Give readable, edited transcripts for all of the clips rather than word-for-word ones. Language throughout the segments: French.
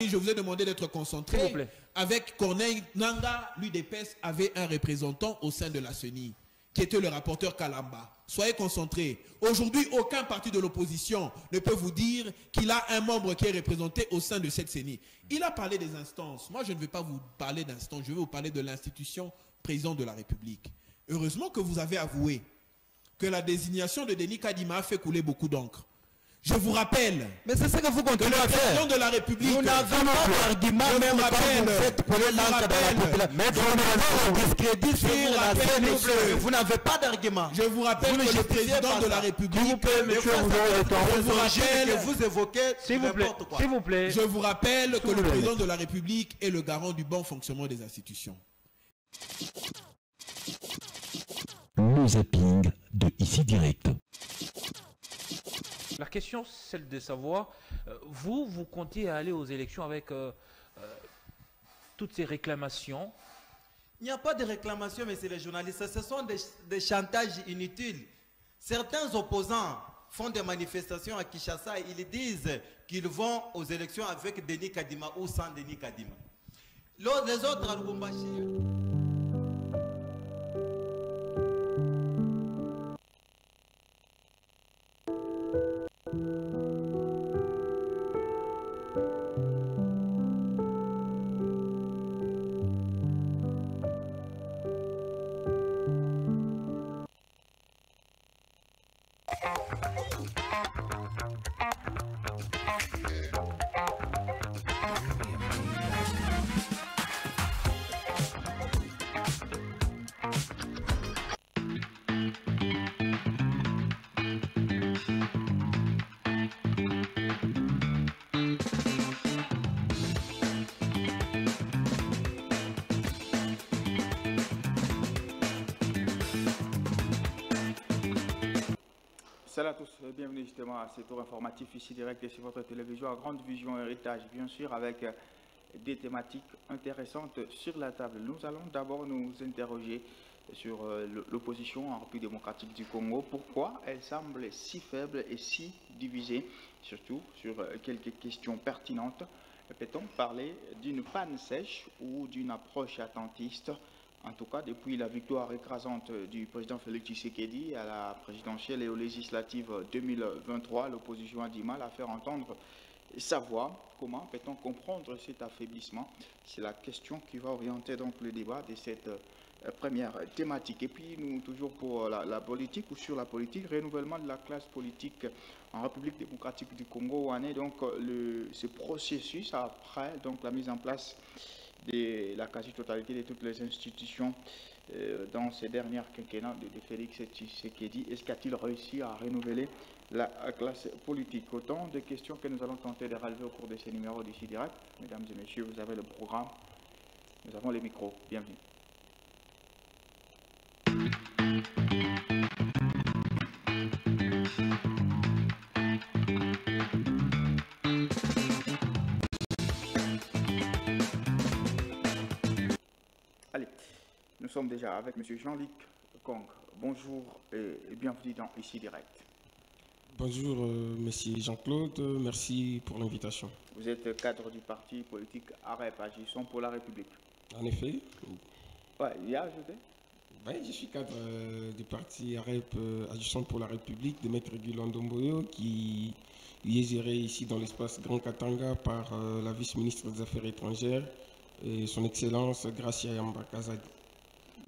Je vous ai demandé d'être concentré. S'il vous plaît. Avec Corneille Nanga, l'UDPS avait un représentant au sein de la CENI, qui était le rapporteur Kalamba. Soyez concentrés. Aujourd'hui, aucun parti de l'opposition ne peut vous dire qu'il a un membre qui est représenté au sein de cette CENI. Il a parlé des instances. Moi, je ne vais pas vous parler d'instances. Je vais vous parler de l'institution président de la République. Heureusement que vous avez avoué que la désignation de Denis Kadima a fait couler beaucoup d'encre. Je vous rappelle. Mais c'est ce que vous continuez à faire. Président de la République. Vous n'avez pas d'argument même quand vous faites couler l'encre dans la population. Mais vous discrédit sur la scène. Vous n'avez pas d'argument. Je vous rappelle que le président de la République. Vous évoquez n'importe quoi. S'il vous plaît. Je vous rappelle que le président de la République est le garant du bon fonctionnement des institutions. Le zapping de Ici Direct. La question, c'est celle de savoir, vous comptez aller aux élections avec toutes ces réclamations? Il n'y a pas de réclamation, messieurs les journalistes. Ce sont des chantages inutiles. Certains opposants font des manifestations à Kinshasa. Ils disent qu'ils vont aux élections avec Denis Kadima ou sans Denis Kadima. Les autres à Lubumbashi. Salut à tous, bienvenue justement à ce tour informatif ici direct sur votre télévision à Grande Vision Héritage, bien sûr avec des thématiques intéressantes sur la table. Nous allons d'abord nous interroger sur l'opposition en République démocratique du Congo. Pourquoi elle semble si faible et si divisée, surtout sur quelques questions pertinentes. Peut-on parler d'une panne sèche ou d'une approche attentiste? En tout cas, depuis la victoire écrasante du président Félix Tshisekedi à la présidentielle et aux législatives 2023, l'opposition a du mal à faire entendre sa voix. Comment peut-on comprendre cet affaiblissement? C'est la question qui va orienter donc le débat de cette première thématique. Et puis, nous, toujours pour la politique ou sur la politique, renouvellement de la classe politique en République démocratique du Congo, où en est donc ce processus après donc, la mise en place de la quasi-totalité de toutes les institutions dans ces dernières quinquennats de Félix Tshisekedi. Est-ce qu'a-t-il réussi à renouveler la classe politique? Autant de questions que nous allons tenter de relever au cours de ces numéros d'ici direct. Mesdames et messieurs, vous avez le programme. Nous avons les micros. Bienvenue. Allez, nous sommes déjà avec M. Jean-Luc Kong. Bonjour et bienvenue dans Ici Direct. Bonjour, Monsieur Jean-Claude. Merci pour l'invitation. Vous êtes cadre du parti politique AREP, Agissons pour la République. En effet. Ouais, il y a ajouté. Oui, je suis cadre du parti AREP, Agissons pour la République, de Maître Guillaume Domboyo, qui est géré ici dans l'espace Grand Katanga par la vice-ministre des Affaires étrangères et son Excellence Gracia Yamba Kazadi.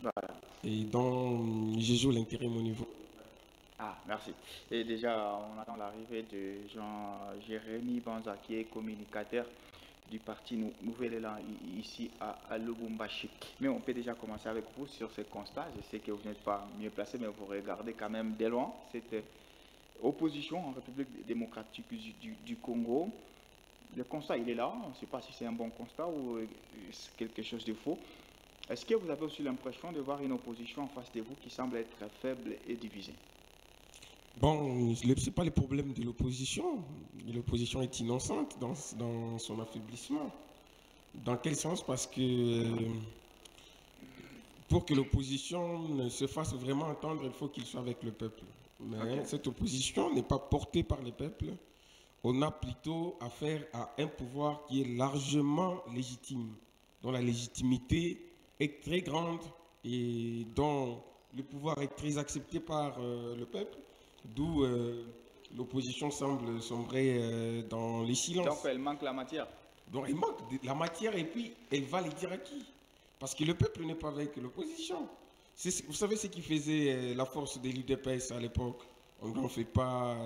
Voilà. Et dont je joue l'intérim au niveau. Ah, merci. Et déjà, on attend l'arrivée de Jean-Jérémy Banza, qui est communicateur du parti Nouvel Élan ici à Lubumbashi. Mais on peut déjà commencer avec vous sur ce constat. Je sais que vous n'êtes pas mieux placé, mais vous regardez quand même de loin cette opposition en République démocratique du Congo. Le constat, il est là. On ne sait pas si c'est un bon constat ou quelque chose de faux. Est-ce que vous avez aussi l'impression de voir une opposition en face de vous qui semble être faible et divisée? Bon, ce n'est pas le problème de l'opposition. L'opposition est innocente dans son affaiblissement. Dans quel sens? Parce que pour que l'opposition se fasse vraiment entendre, il faut qu'il soit avec le peuple. Mais cette opposition n'est pas portée par le peuple. on a plutôt affaire à un pouvoir qui est largement légitime, dont la légitimité est très grande et dont le pouvoir est très accepté par le peuple, d'où l'opposition semble sombrer dans les silences. Donc elle manque la matière. Donc il manque de la matière et puis elle va les dire à qui? Parce que le peuple n'est pas avec l'opposition. Vous savez ce qui faisait la force de l'UDPS à l'époque? On n'en fait pas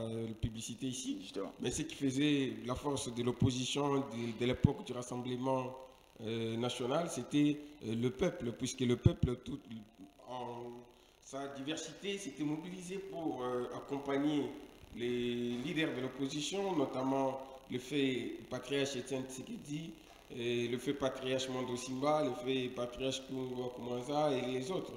publicité ici. Justement. Mais ce qui faisait la force de l'opposition de l'époque du Rassemblement national, c'était le peuple, puisque le peuple, tout, en sa diversité, s'était mobilisé pour accompagner les leaders de l'opposition, notamment le fait patriarche Etienne Tshisekedi, le fait patriarche Mondo Simba, le fait patriarche Kungo Kumanza et les autres.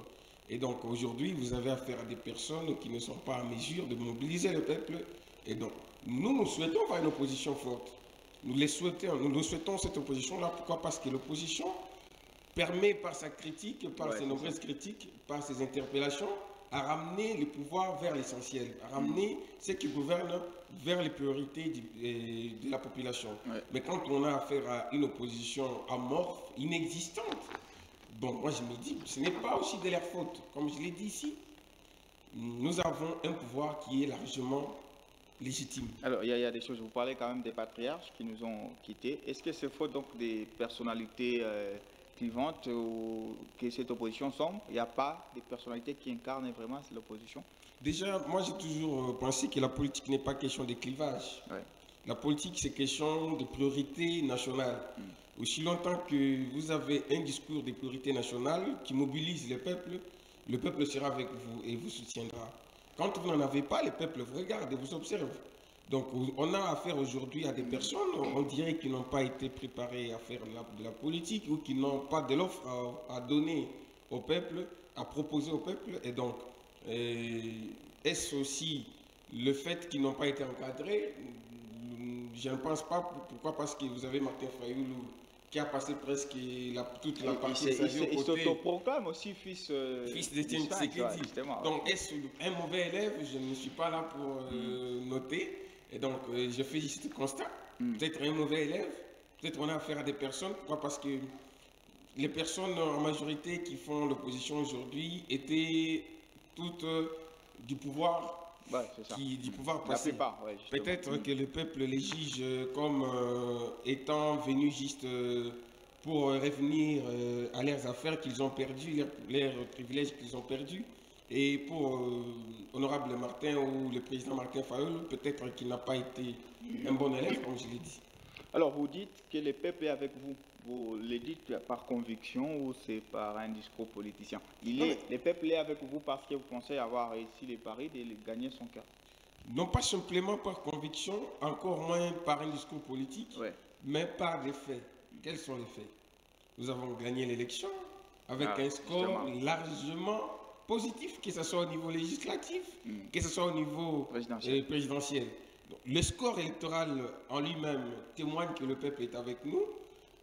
Et donc aujourd'hui, vous avez affaire à des personnes qui ne sont pas en mesure de mobiliser le peuple. Et donc, nous souhaitons avoir une opposition forte. Nous souhaitons cette opposition-là. Pourquoi? Parce que l'opposition permet par sa critique, par ses nombreuses critiques, par ses interpellations, à ramener le pouvoir vers l'essentiel, à ramener ceux qui gouvernent vers les priorités de la population. Mais quand on a affaire à une opposition amorphe, inexistante, bon, moi je me dis, ce n'est pas aussi de leur faute. Comme je l'ai dit ici, nous avons un pouvoir qui est largement légitime. Alors, il y a des choses, vous parlez quand même des patriarches qui nous ont quittés. Est-ce que c'est faute donc des personnalités clivantes ou que cette opposition sombre? Il n'y a pas des personnalités qui incarnent vraiment l'opposition? Déjà, moi j'ai toujours pensé que la politique n'est pas question de clivage. La politique, c'est question de priorité nationale. Aussi longtemps que vous avez un discours de priorité nationale qui mobilise le peuple sera avec vous et vous soutiendra. Quand vous n'en avez pas, le peuple vous regarde et vous observe. Donc on a affaire aujourd'hui à des personnes, on dirait, qui n'ont pas été préparées à faire de la politique ou qui n'ont pas de l'offre à donner au peuple, à proposer au peuple. Et donc, est-ce aussi le fait qu'ils n'ont pas été encadrés? Je ne pense pas. Pourquoi? Parce que vous avez Martin Fayoulou qui a passé presque toute la partie de sa vie au côté. Il s'autoproclame aussi fils d'Etienne Tshisekedi. Donc, est-ce un mauvais élève? Je ne suis pas là pour noter. Et donc, je fais juste le constat. Peut-être un mauvais élève, peut-être on a affaire à des personnes. Pourquoi? Parce que les personnes en majorité qui font l'opposition aujourd'hui étaient toutes du pouvoir. Du pouvoir passé. Peut-être que le peuple les juge comme étant venus juste pour revenir à leurs affaires qu'ils ont perdues, leurs privilèges qu'ils ont perdus. Et pour Honorable Martin ou le président Martin Fayoulou, peut-être qu'il n'a pas été un bon élève, comme je l'ai dit. Alors, vous dites que le peuple est avec vous. Vous le dites par conviction ou c'est par un discours politicien? Le peuple est avec vous parce que vous pensez avoir réussi les paris de gagner son cœur? Non pas simplement par conviction, encore moins par un discours politique, mais par des faits. Quels sont les faits? Nous avons gagné l'élection avec un score largement positif, que ce soit au niveau législatif, que ce soit au niveau présidentiel. Donc, le score électoral en lui-même témoigne que le peuple est avec nous.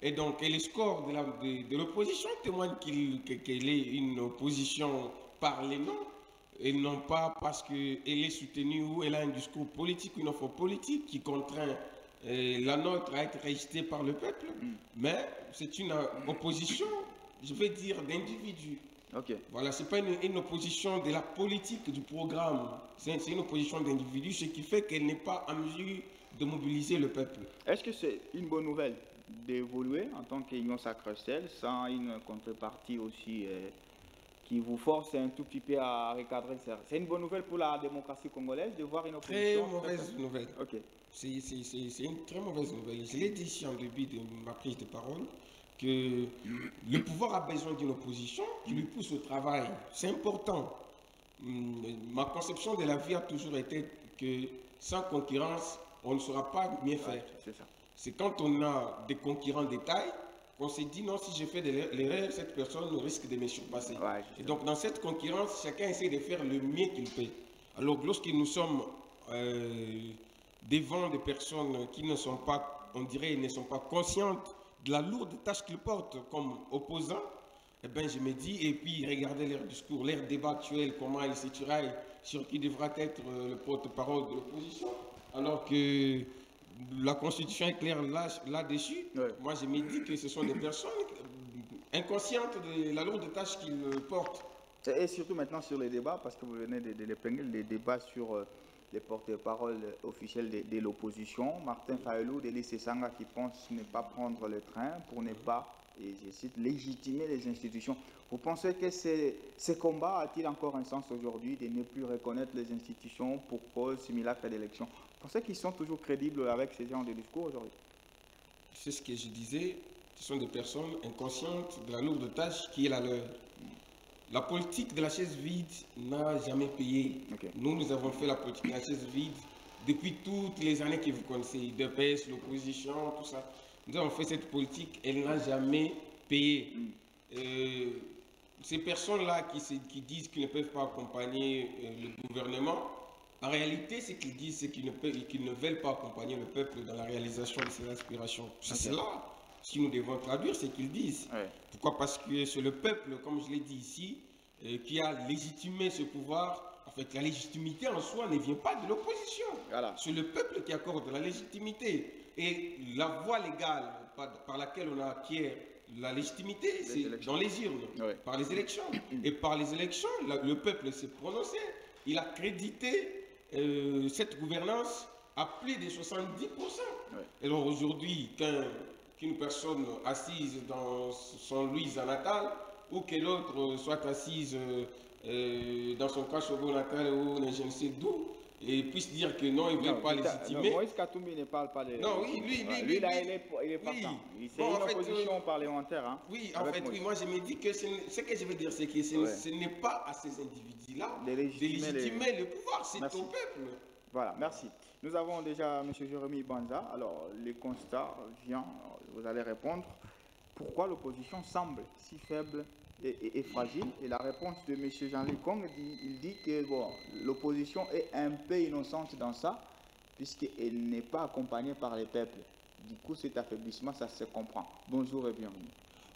Et donc, le score de l'opposition témoigne qu'elle est une opposition par les noms, et non pas parce qu'elle est soutenue ou elle a un discours politique, une offre politique qui contraint la nôtre à être rejetée par le peuple. Mais c'est une opposition, je vais dire, d'individus. Voilà, ce n'est pas une opposition de la politique, du programme. C'est une opposition d'individus, ce qui fait qu'elle n'est pas en mesure de mobiliser le peuple. Est-ce que c'est une bonne nouvelle d'évoluer en tant qu'union sacrée-ciel sans une contrepartie aussi qui vous force un tout petit peu à recadrer ça? C'est une bonne nouvelle pour la démocratie congolaise de voir une opposition? Très mauvaise nouvelle. C'est une très mauvaise nouvelle. Je l'ai dit ici en début de ma prise de parole, que le pouvoir a besoin d'une opposition qui lui pousse au travail. C'est important. Ma conception de la vie a toujours été que sans concurrence, on ne saura pas mieux faire. C'est quand on a des concurrents de taille qu'on s'est dit non, si je fais de l'erreur, cette personne risque de me surpasser. Et donc dans cette concurrence, chacun essaie de faire le mieux qu'il peut. Alors lorsque nous sommes devant des personnes qui ne sont pas, on dirait, ne sont pas conscientes de la lourde tâche qu'ils portent comme opposants, eh bien je me dis, et puis regardez leur discours, leur débat actuel, comment ils s'étiraillent sur qui devra être le porte-parole de l'opposition, alors que la Constitution est claire là-dessus. Ouais. Moi, je me dis que ce sont des personnes inconscientes de la lourde tâche qu'ils portent. Et surtout maintenant sur les débats, parce que vous venez de l'épingler, les débats sur les porte-parole officiels de l'opposition, Martin Fayulu, Delis Sanga, qui pense ne pas prendre le train pour ne pas, et je cite, légitimer les institutions. Vous pensez que ce combat a-t-il encore un sens aujourd'hui de ne plus reconnaître les institutions pour cause simulacre d'élection? Vous pensez qu'ils sont toujours crédibles avec ce genre de discours aujourd'hui? C'est ce que je disais, ce sont des personnes inconscientes de la lourde tâche qui est la leur. La politique de la chaise vide n'a jamais payé. Okay. Nous avons fait la politique de la chaise vide depuis toutes les années que vous connaissez, DPS, l'opposition, tout ça. Nous avons fait cette politique, elle n'a jamais payé. Ces personnes-là qui disent qu'ils ne peuvent pas accompagner le gouvernement, en réalité, ce qu'ils disent, c'est qu'ils ne veulent pas accompagner le peuple dans la réalisation de ses aspirations. C'est cela. Si nous devons traduire ce qu'ils disent. Ouais. Pourquoi? Parce que c'est le peuple, comme je l'ai dit ici, qui a légitimé ce pouvoir. En fait, la légitimité en soi ne vient pas de l'opposition. Voilà. C'est le peuple qui accorde la légitimité. Et la voie légale par laquelle on acquiert la légitimité, c'est dans les urnes, ouais. Par les élections. Et par les élections, le peuple s'est prononcé. Il a crédité cette gouvernance à plus de 70%. Ouais. Alors aujourd'hui, qu'une personne assise dans son Louisa natal ou que l'autre soit assise dans son Kachogo natal ou je ne sais d'où et puisse dire que non, il ne veut pas légitimer. Moïse Katumbi ne parle pas de... Non, oui, lui, il est partant. Oui. C'est une opposition parlementaire. Hein, oui, en fait, oui, moi je me dis que ce que je veux dire, c'est que ce n'est pas à ces individus-là de légitimer le pouvoir, c'est au peuple. Voilà, merci. Nous avons déjà M. Jérémy Banza. Alors, le constat vient, vous allez répondre. Pourquoi l'opposition semble si faible et fragile? Et la réponse de M. Jean-Luc Kong, il dit que bon, l'opposition est un peu innocente dans ça, puisqu'elle n'est pas accompagnée par les peuples. Du coup, cet affaiblissement, ça se comprend. Bonjour et bienvenue.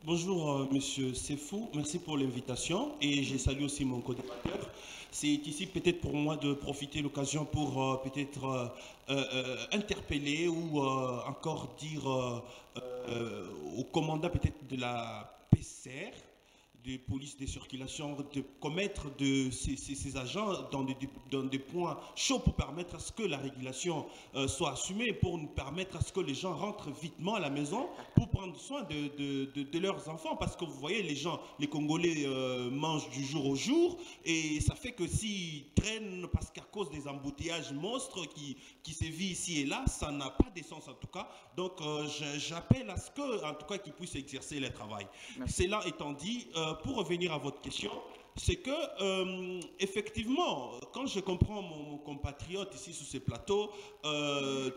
Bonjour, Monsieur Sefou. Merci pour l'invitation et je salue aussi mon co-débatteur. C'est ici peut-être pour moi de profiter de l'occasion pour peut-être interpeller ou encore dire au commandant peut-être de la PCR, de police de circulation, de commettre de ces agents dans des points chauds pour permettre à ce que la régulation soit assumée, pour nous permettre à ce que les gens rentrent vitement à la maison pour prendre soin de leurs enfants. Parce que vous voyez, les Congolais mangent du jour au jour et ça fait que s'ils traînent parce qu'à cause des embouteillages monstres qui se vivent ici et là, ça n'a pas d'essence en tout cas. Donc j'appelle à ce que, en tout cas, qu'ils puissent exercer leur travail. Cela étant dit, pour revenir à votre question, c'est que, effectivement, quand je comprends mon compatriote ici sur ces plateaux,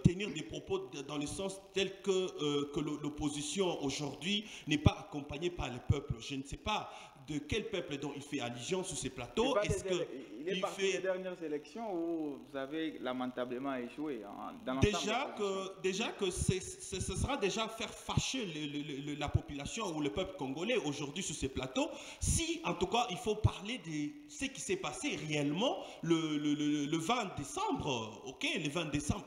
tenir des propos dans le sens tel que l'opposition aujourd'hui n'est pas accompagnée par le peuple. Je ne sais pas de quel peuple dont il fait allusion sur ces plateaux. Il est parti des dernières élections où vous avez lamentablement échoué. Hein, dans déjà que ce sera déjà faire fâcher la population ou le peuple congolais aujourd'hui sur ces plateaux. Si, en tout cas, il faut parler de ce qui s'est passé réellement le 20 décembre, ok, le 20 décembre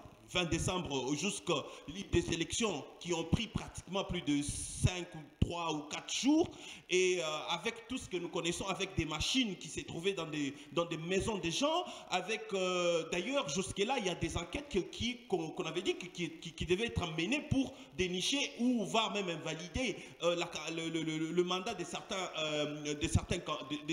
jusqu'à des élections qui ont pris pratiquement plus de 5 ou 3 ou 4 jours et avec tout ce que nous connaissons, avec des machines qui s'est trouvées dans des maisons des gens, avec d'ailleurs jusque-là il y a des enquêtes qu'on avait dit qui devaient être menées pour dénicher ou voire même invalider le mandat de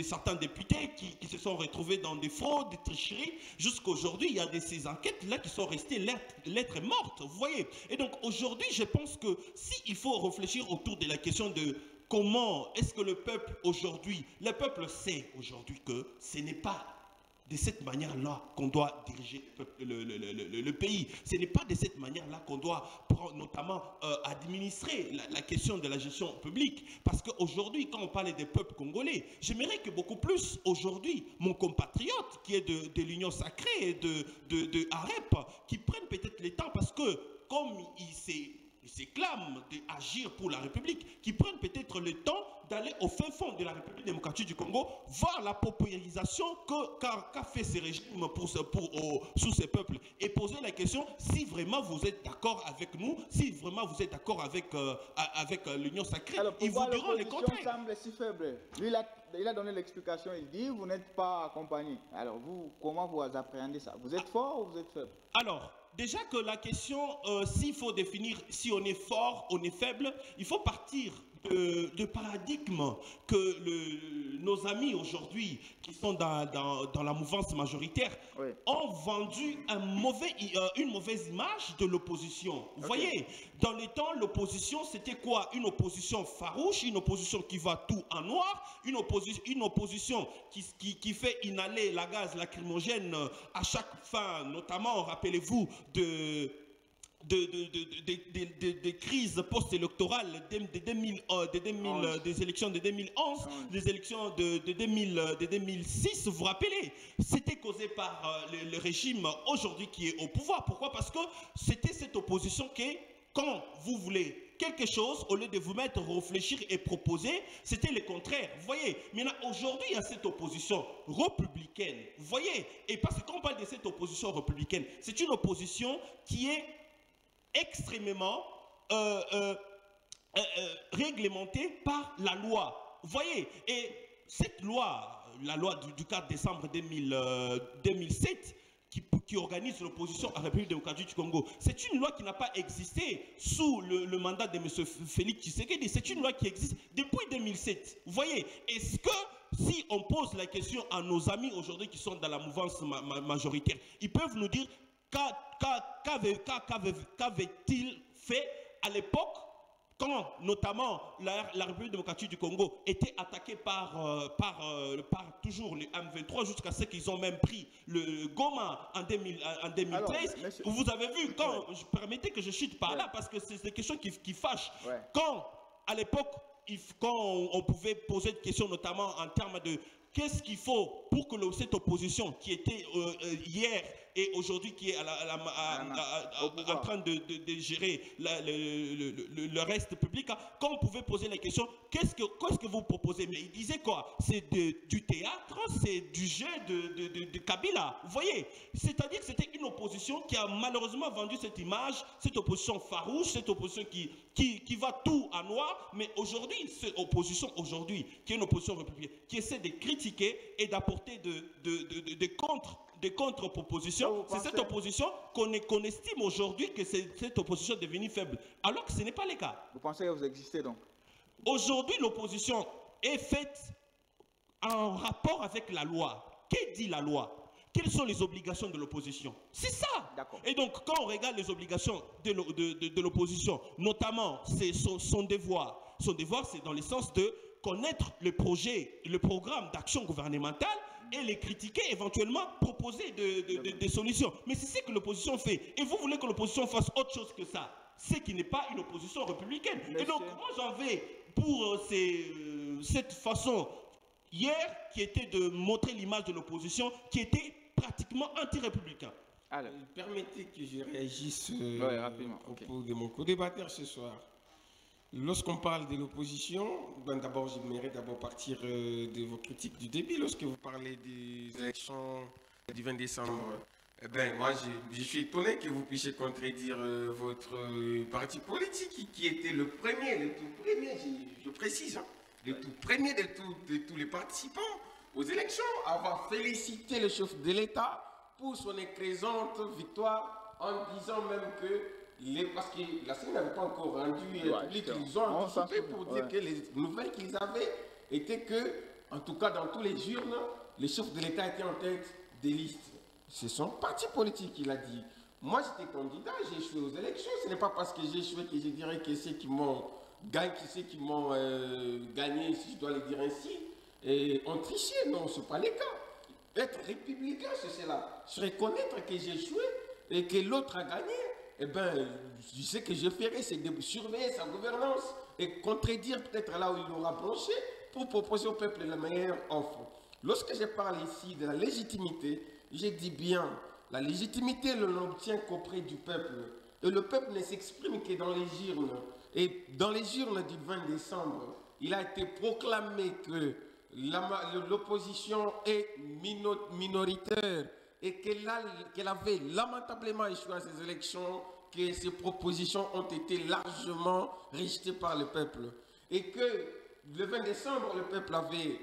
certains députés qui se sont retrouvés dans des fraudes, des tricheries. Jusqu'à aujourd'hui, il y a ces enquêtes-là qui sont restées lettres mortes, vous voyez. Et donc aujourd'hui, je pense que s'il faut réfléchir autour de la question de comment est-ce que le peuple aujourd'hui, le peuple sait aujourd'hui que ce n'est pas de cette manière-là qu'on doit diriger le pays. Ce n'est pas de cette manière-là qu'on doit notamment administrer la question de la gestion publique. Parce qu'aujourd'hui, quand on parle des peuples congolais, j'aimerais que beaucoup plus aujourd'hui, mon compatriote qui est de l'Union sacrée, de AREP, qui prenne peut-être le temps parce que comme il s'éclame d'agir pour la République, qui prennent peut-être le temps d'aller au fin fond de la République démocratique du Congo, voir la paupérisation qu'a fait ce régime sous ces peuples et poser la question si vraiment vous êtes d'accord avec nous, si vraiment vous êtes d'accord avec l'Union sacrée. Alors, Ils vous diront les contraires. Semble si faible. Lui, il a donné l'explication, il dit vous n'êtes pas accompagné. Alors vous, comment vous appréhendez ça? Vous êtes fort ou vous êtes faible? Alors, déjà que la question, s'il faut définir si on est fort, on est faible, il faut partir de paradigme que nos amis aujourd'hui qui sont dans la mouvance majoritaire Oui. ont vendu une mauvaise image de l'opposition. Vous voyez, dans les temps, l'opposition, c'était quoi? Une opposition farouche, une opposition qui va tout en noir, une opposition qui fait inhaler la gaz lacrymogène à chaque fin, notamment, rappelez-vous, des crises post-électorales des élections de 2011, des élections de 2006, vous vous rappelez? C'était causé par le régime aujourd'hui qui est au pouvoir. Pourquoi? Parce que c'était cette opposition qui, quand vous voulez quelque chose, au lieu de vous mettre à réfléchir et proposer, c'était le contraire. Vous voyez, maintenant, aujourd'hui, il y a cette opposition républicaine. Vous voyez, et parce que quand on parle de cette opposition républicaine, c'est une opposition qui est extrêmement réglementée par la loi. Vous voyez, et cette loi, la loi du 4 décembre 2007, qui organise l'opposition à la République démocratique du Congo, c'est une loi qui n'a pas existé sous le mandat de M. Félix Tshisekedi. C'est une loi qui existe depuis 2007. Vous voyez, est-ce que si on pose la question à nos amis aujourd'hui qui sont dans la mouvance majoritaire, ils peuvent nous dire qu'avait-il fait à l'époque quand, notamment, la République démocratique du Congo était attaquée par toujours le M23 jusqu'à ce qu'ils ont même pris le Goma en 2013. Alors, vous avez vu, quand, permettez que je chute par là, parce que c'est des questions qui fâchent. Quand, à l'époque, quand on pouvait poser des questions, notamment en termes de qu'est-ce qu'il faut pour que cette opposition qui était hier et aujourd'hui qui est en train de gérer le reste public, quand on pouvait poser la question, qu'est-ce que vous proposez? Mais il disait quoi? C'est du théâtre, c'est du jeu de Kabila. Vous voyez? C'est-à-dire que c'était une opposition qui a malheureusement vendu cette image, cette opposition farouche, cette opposition qui va tout à noir. Mais aujourd'hui, cette opposition aujourd'hui, qui est une opposition républicaine, qui essaie de critiquer et d'apporter des contre-propositions, c'est cette opposition qu'on estime aujourd'hui que cette opposition est devenue faible, alors que ce n'est pas le cas. Vous pensez que vous existez donc? Aujourd'hui, l'opposition est faite en rapport avec la loi. Que dit la loi? Quelles sont les obligations de l'opposition? C'est ça. Et donc, quand on regarde les obligations de l'opposition, notamment, c'est son devoir. Son devoir, c'est dans le sens de connaître le projet, le programme d'action gouvernementale et les critiquer, éventuellement proposer des solutions. Mais c'est ce que l'opposition fait. Et vous voulez que l'opposition fasse autre chose que ça, ce qui n'est pas une opposition républicaine. Et donc, moi, j'en vais pour cette façon hier qui était de montrer l'image de l'opposition qui était pratiquement anti-républicain. Alors, permettez que je réagisse rapidement au propos de mon co-débatteur ce soir. Lorsqu'on parle de l'opposition, d'abord, j'aimerais partir de vos critiques du début. Lorsque vous parlez des élections du 20 décembre, moi, je suis étonné que vous puissiez contredire votre parti politique qui était le tout premier, je précise, le tout premier de tous les participants aux élections, à avoir félicité le chef de l'État pour son écrasante victoire en disant même que parce que la CENI n'avait pas encore rendu public, ils ont anticipé pour dire que les nouvelles qu'ils avaient étaient que, en tout cas dans tous les urnes, le chef de l'État était en tête des listes. C'est son parti politique qui l'a dit. Moi j'étais candidat, j'ai échoué aux élections. Ce n'est pas parce que j'ai échoué que je dirais que ceux qui m'ont gagné, si je dois le dire ainsi, ont triché. Non, ce n'est pas le cas. Être républicain, c'est cela. Se reconnaître que j'ai échoué et que l'autre a gagné. Je sais que je ferai, c'est de surveiller sa gouvernance et contredire peut-être là où il aura branché pour proposer au peuple la meilleure offre. Lorsque je parle ici de la légitimité, je dis bien, la légitimité, on l'obtient qu'auprès du peuple. Et le peuple ne s'exprime que dans les urnes. Et dans les urnes du 20 décembre, il a été proclamé que l'opposition est minoritaire et qu'elle avait lamentablement échoué à ces élections, que ces propositions ont été largement rejetées par le peuple. Et que le 20 décembre, le peuple avait,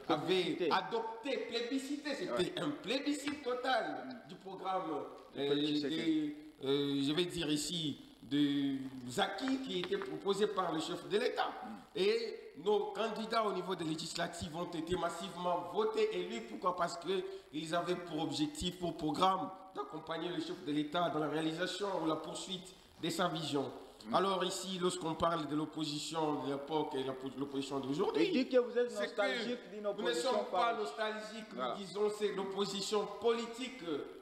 avait adopté, plébiscité, c'était un plébiscite total du programme, je vais dire ici, des acquis qui étaient proposés par le chef de l'État. Et nos candidats au niveau des législatives ont été massivement votés, élus. Pourquoi? Parce qu'ils avaient pour objectif, pour programme, d'accompagner le chef de l'État dans la réalisation ou la poursuite de sa vision. Alors ici, lorsqu'on parle de l'opposition de l'époque et l'opposition d'aujourd'hui, il dit que vous êtes nostalgique d'une opposition. Nous ne sommes pas nostalgiques, nous disons c'est l'opposition politique,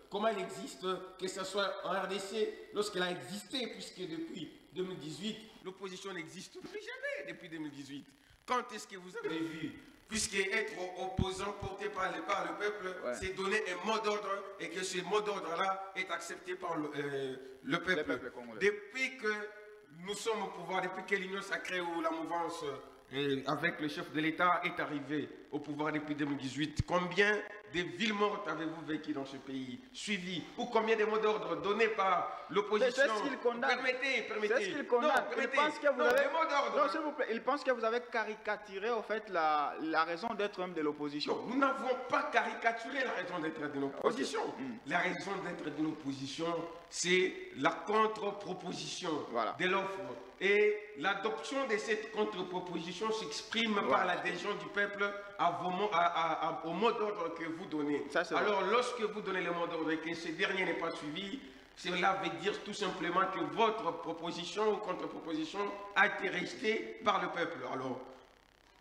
comment elle existe, que ce soit en RDC, lorsqu'elle a existé, puisque depuis 2018, l'opposition n'existe plus jamais depuis 2018. Quand est-ce que vous avez vu? Puisque être opposant porté par le peuple, c'est donner un mot d'ordre et que ce mot d'ordre-là est accepté par le peuple. Depuis que nous sommes au pouvoir, depuis que l'Union sacrée ou la mouvance avec le chef de l'État est arrivé au pouvoir depuis 2018, combien de villes mortes avez-vous vécu dans ce pays, suivi, ou combien de mots d'ordre donnés par l'opposition? C'est ce qu'il condamne. Permettez. C'est ce qu'il condamne. Il pense que vous avez... Non, s'il vous plaît. Il pense que vous avez caricaturé, en fait, la raison d'être même de l'opposition. Nous n'avons pas caricaturé la raison d'être de l'opposition. La raison d'être de l'opposition, c'est la contre-proposition de l'offre. Et l'adoption de cette contre-proposition s'exprime par l'adhésion du peuple au mot d'ordre que vous donnez. Alors, lorsque vous donnez le mot d'ordre et que ce dernier n'est pas suivi, cela veut dire tout simplement que votre proposition ou contre-proposition a été rejetée par le peuple. Alors,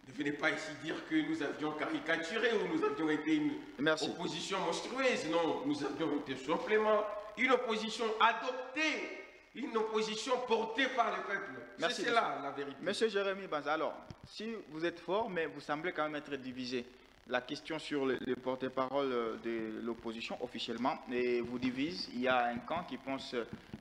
ne venez pas ici dire que nous avions caricaturé ou nous avions été une opposition monstrueuse. Non, nous avions été simplement une opposition adoptée. Une opposition portée par le peuple. C'est là la vérité. Monsieur Jérémy Banza, alors, si vous êtes fort, mais vous semblez quand même être divisé. La question sur le porte-parole de l'opposition officiellement vous divise. Il y a un camp qui pense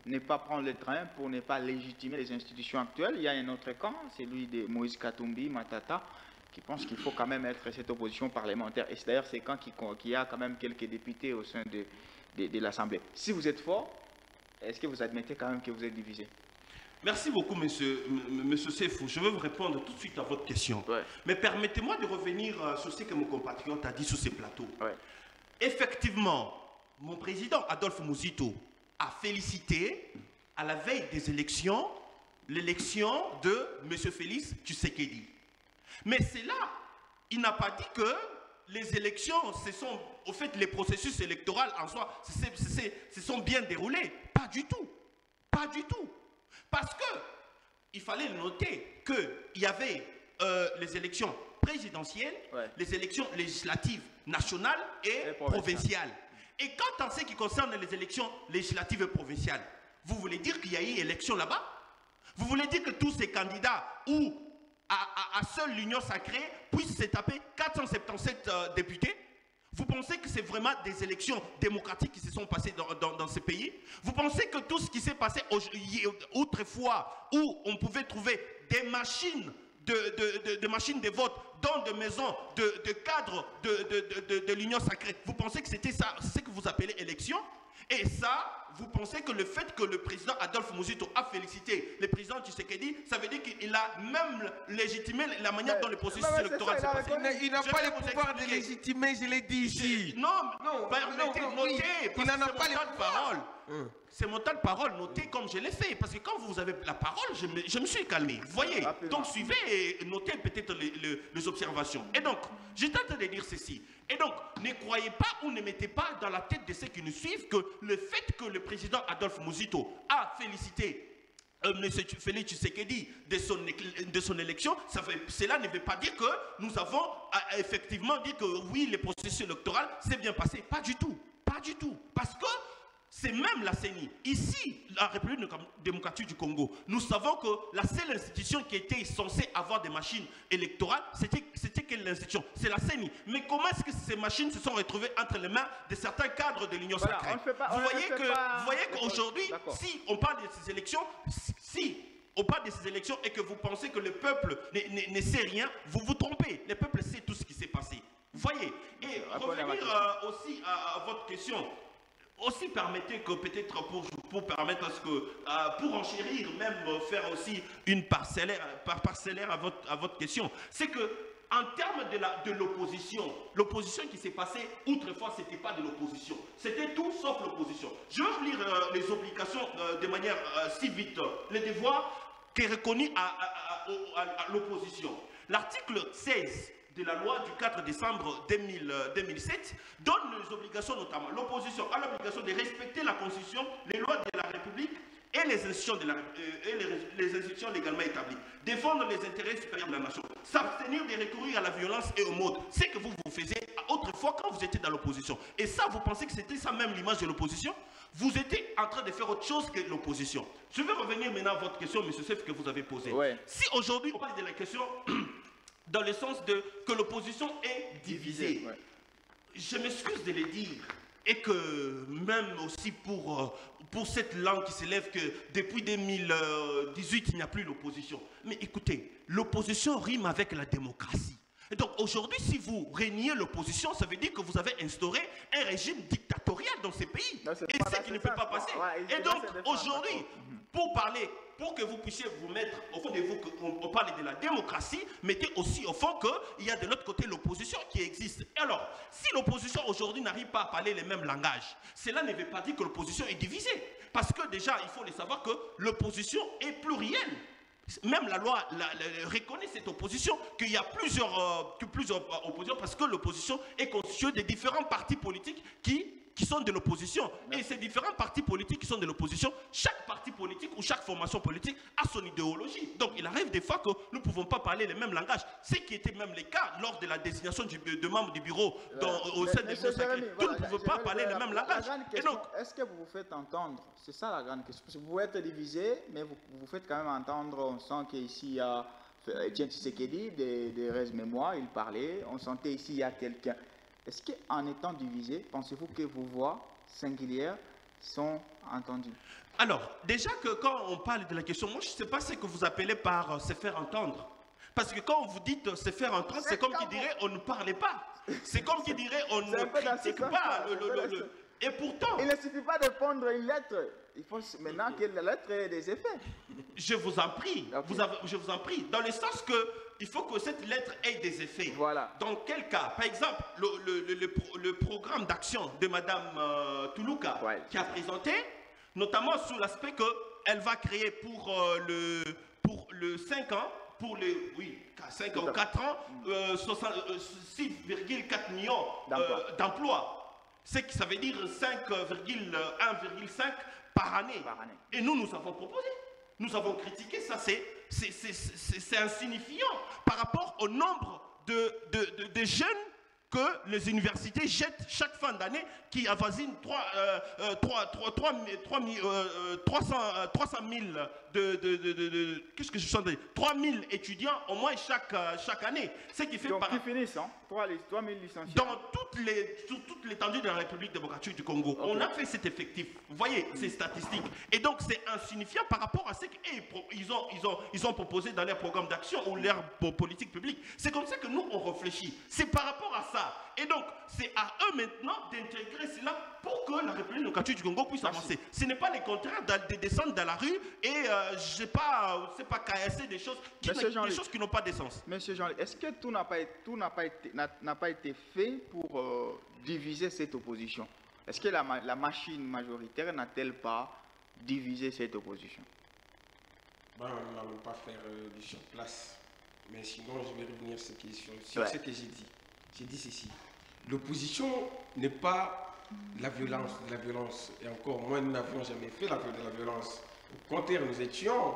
ne pas prendre le train pour ne pas légitimer les institutions actuelles. Il y a un autre camp, celui de Moïse Katumbi Matata, qui pense qu'il faut quand même être cette opposition parlementaire. Et c'est d'ailleurs ce camp qui a quand même quelques députés au sein de l'Assemblée. Si vous êtes fort, est-ce que vous admettez quand même que vous êtes divisé? Merci beaucoup, monsieur Sefou. Je vais vous répondre tout de suite à votre question. Mais permettez-moi de revenir sur ce que mon compatriote a dit sur ces plateaux. Effectivement, mon président Adolphe Muzito a félicité à la veille des élections l'élection de M. Félix Tshisekedi. Mais c'est là, il n'a pas dit que les élections, au fait, les processus électoraux en soi, se sont bien déroulés. Pas du tout. Pas du tout. Parce que, il fallait noter qu'il y avait les élections présidentielles, les élections législatives nationales et provinciales. Et quant à ce qui concerne les élections législatives et provinciales, vous voulez dire qu'il y a eu élection là-bas? Vous voulez dire que tous ces candidats ou à seule l'Union sacrée puisse se taper 477 députés? Vous pensez que c'est vraiment des élections démocratiques qui se sont passées dans ce pays? Vous pensez que tout ce qui s'est passé autrefois, où on pouvait trouver des machines de vote dans des maisons de cadres de l'Union sacrée, vous pensez que c'était ça, c'est ce que vous appelez élection? Et ça, vous pensez que le fait que le président Adolphe Muzito a félicité le président Tshisekedi, ça veut dire qu'il a même légitimé la manière dont le processus électoral s'est passé? Il n'a pas le pouvoir de légitimer, je l'ai dit ici. Non, permettez de noter, parce que c'est mon temps de parole. C'est mon temps de parole, notez comme je l'ai fait. Parce que quand vous avez la parole, je me suis calmé. Vous voyez? Donc suivez et notez peut-être les observations. Et donc, j'étais en train de dire ceci. Et donc, ne croyez pas ou ne mettez pas dans la tête de ceux qui nous suivent que le fait que le président Adolphe Muzito a félicité M. Félix Tshisekedi de son élection, cela ne veut pas dire que nous avons effectivement dit que oui, le processus électoral s'est bien passé. Pas du tout. Pas du tout. Parce que c'est même la CENI. Ici, la République démocratique du Congo, nous savons que la seule institution qui était censée avoir des machines électorales, c'était quelle institution? C'est la CENI. Mais comment est-ce que ces machines se sont retrouvées entre les mains de certains cadres de l'Union sacrée? Vous voyez qu'aujourd'hui, si on parle de ces élections, si au pas de ces élections et que vous pensez que le peuple ne sait rien, vous vous trompez. Le peuple sait tout ce qui s'est passé. Vous voyez? Et revenir aussi à votre question, aussi permettez que peut-être pour permettre à ce que, pour enchérir, même faire aussi une parcellaire à votre question, c'est que en termes de l'opposition qui s'est passée, autrefois, ce n'était pas de l'opposition. C'était tout sauf l'opposition. Je vais vous lire les obligations de manière si vite. Les devoirs qui est reconnu à l'opposition. L'article 16 de la loi du 4 décembre 2007 donne les obligations, notamment l'opposition a l'obligation de respecter la Constitution, les lois de la République et les institutions, les institutions légalement établies, défendre les intérêts supérieurs de la nation, s'abstenir de recourir à la violence et au mode. C'est que vous faisiez autrefois quand vous étiez dans l'opposition. Et ça, vous pensez que c'était ça même l'image de l'opposition? Vous étiez en train de faire autre chose que l'opposition. Je vais revenir maintenant à votre question, M. Seff, que vous avez posée. Ouais. Si aujourd'hui, on parle de la question dans le sens que l'opposition est divisée, ouais. Je m'excuse de le dire. Et que même aussi pour cette langue qui s'élève que depuis 2018, il n'y a plus l'opposition. Mais écoutez, l'opposition rime avec la démocratie. Et donc aujourd'hui, si vous régnez l'opposition, ça veut dire que vous avez instauré un régime dictatorial dans ces pays. Non, et c'est qui ne peut pas passer. Ouais, et donc aujourd'hui, pour que vous puissiez vous mettre au fond de vous, qu'on parle de la démocratie, mettez aussi au fond qu'il y a de l'autre côté l'opposition qui existe. Et alors, si l'opposition aujourd'hui n'arrive pas à parler les mêmes langages, cela ne veut pas dire que l'opposition est divisée. Parce que déjà, il faut le savoir que l'opposition est plurielle. Même la loi reconnaît cette opposition, qu'il y a plusieurs oppositions, parce que l'opposition est constituée de différents partis politiques qui sont de l'opposition. Et ces différents partis politiques qui sont de l'opposition, chaque parti politique ou chaque formation politique a son idéologie. Donc il arrive des fois que nous ne pouvons pas parler les mêmes langages. Ce qui était même le cas lors de la désignation de membres du bureau au sein des bureaux sacrés. Vous ne pouvez pas parler les mêmes langages. Est-ce que vous vous faites entendre? C'est ça la grande question. Parce que vous êtes divisé, mais vous vous faites quand même entendre. On sent qu'ici il y a Etienne Tshisekedi, des restes mémoire, il parlait. On sentait ici il y a quelqu'un. Est-ce qu'en étant divisé, pensez-vous que vos voix singulières sont entendues? Alors, déjà que quand on parle de la question, moi je ne sais pas ce que vous appelez par se faire entendre. Parce que quand vous dites se faire entendre, c'est comme qui dirait on ne parlait pas. C'est comme qui dirait on ne critique pas. Et pourtant... Il ne suffit pas de prendre une lettre. Il faut maintenant que la lettre ait des effets. Je vous en prie. Okay. Je vous en prie. Dans le sens que il faut que cette lettre ait des effets. Voilà. Dans quel cas? Par exemple, le programme d'action de Mme Toulouka, ouais, qui a présenté, notamment sur l'aspect qu'elle va créer pour le 5 ans, pour les 5 ans, 4 ans, 6,4 millions d'emplois. C'est que ça veut dire 1,5 par année. Et nous avons proposé. Nous avons critiqué ça. C'est insignifiant par rapport au nombre de jeunes que les universités jettent chaque fin d'année, qui avoisine 300 000 qu'est-ce que je sens dire, 3 000 étudiants au moins chaque année. Ce qui fait donc qui finissent, hein, 3 000 licenciés. Sur toute l'étendue de la République démocratique du Congo. Okay. On a fait cet effectif. Vous voyez ces statistiques. Et donc c'est insignifiant par rapport à ce qu'ils ont proposé dans leur programme d'action ou leur politique publique. C'est comme ça que nous on réfléchit. C'est par rapport à ça. Et donc c'est à eux maintenant d'intégrer cela pour que la République démocratique du Congo puisse avancer. Ce n'est pas le contraire de descendre dans la rue et c'est pas caillasser des choses qui n'ont pas d'essence. Monsieur Jean, est-ce que tout n'a pas été fait pour diviser cette opposition? Est-ce que la machine majoritaire n'a-t-elle pas divisé cette opposition? Nous n'allons pas faire du surplace. Mais sinon, je vais revenir sur ce que j'ai dit. J'ai dit ceci. L'opposition n'est pas la violence. Et encore moins, nous n'avions jamais fait la violence. Au contraire, nous étions